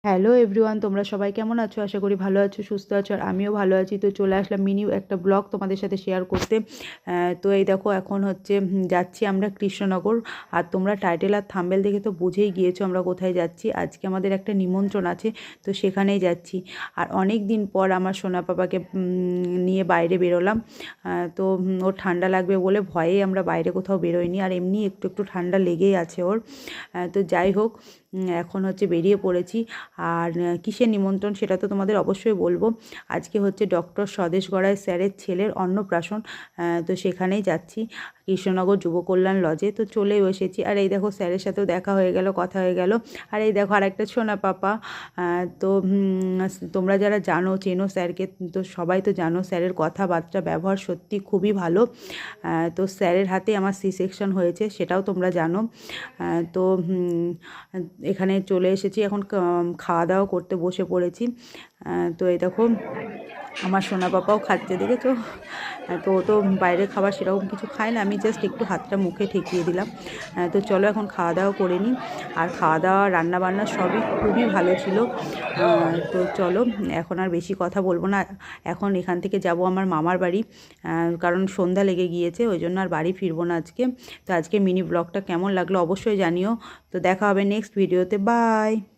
Hello everyone, তোমরা সবাই কেমন আছো? আশা করি ভালো আছো, সুস্থ আছো। আর আমিও ভালো আছি। তো চলে আসলাম মিনি একটা ব্লগ তোমাদের সাথে শেয়ার করতে। তো এই দেখো এখন হচ্ছে যাচ্ছি আমরা কৃষ্ণনগর। আর তোমরা টাইটেল আর থাম্বেল দেখে তো বুঝেই গিয়েছো আমরা কোথায় যাচ্ছি। আজকে আমাদের একটা নিমন্ত্রণ আছে, তো সেখানেই যাচ্ছি। আর অনেক দিন পর আমার সোনা পাপাকে নিয়ে বাইরে বেরোলাম। তো ওর ঠান্ডা লাগবে বলে ভয়েই আমরা বাইরে কোথাও বেরোইনি। আর এমনি একটু একটু ঠান্ডা লেগেই আছে ওর। তো যাই হোক, এখন হচ্ছে বেরিয়ে পড়েছি। আর কিসের নিমন্ত্রণ সেটা তো তোমাদের অবশ্যই বলবো। আজকে হচ্ছে ডক্টর স্বদেশ গড়াই স্যারের ছেলের অন্নপ্রাশন। তো সেখানেই যাচ্ছি, কৃষ্ণনগর যুব কল্যাণ লজে। তো চলেও এসেছি। আর এই দেখো স্যারের সাথেও দেখা হয়ে গেল, কথা হয়ে গেল। আর এই দেখো আরেকটা সোনা পাপা। তো তোমরা যারা জানো, চেনো স্যারকে, তো সবাই তো জানো স্যারের কথাবার্তা ব্যবহার সত্যি খুবই ভালো। তো স্যারের হাতে আমার সি সেকশন হয়েছে, সেটাও তোমরা জানো। তো এখানে চলে এসেছি, এখন খাওয়া দাওয়া করতে বসে পড়েছি। তো এই দেখো আমার সোনা পাপাও খাচ্ছে, দেখেছো? তো ও তো বাইরের খাবার সেরকম কিছু খায় না, আমি জাস্ট একটু হাতটা মুখে ঠেকিয়ে দিলাম। তো চলো এখন খাওয়া দাওয়া করে নিই। আর খাওয়া দাওয়া রান্নাবান্না সবই খুবই ভালো ছিল। তো চলো এখন আর বেশি কথা বলবো না। এখন এখান থেকে যাব আমার মামার বাড়ি, কারণ সন্ধ্যা লেগে গিয়েছে, ওই জন্য আর বাড়ি ফিরবো না আজকে। তো আজকে মিনি ব্লগটা কেমন লাগলো অবশ্যই জানিও। তো দেখা হবে নেক্সট ভিডিওতে। বাই।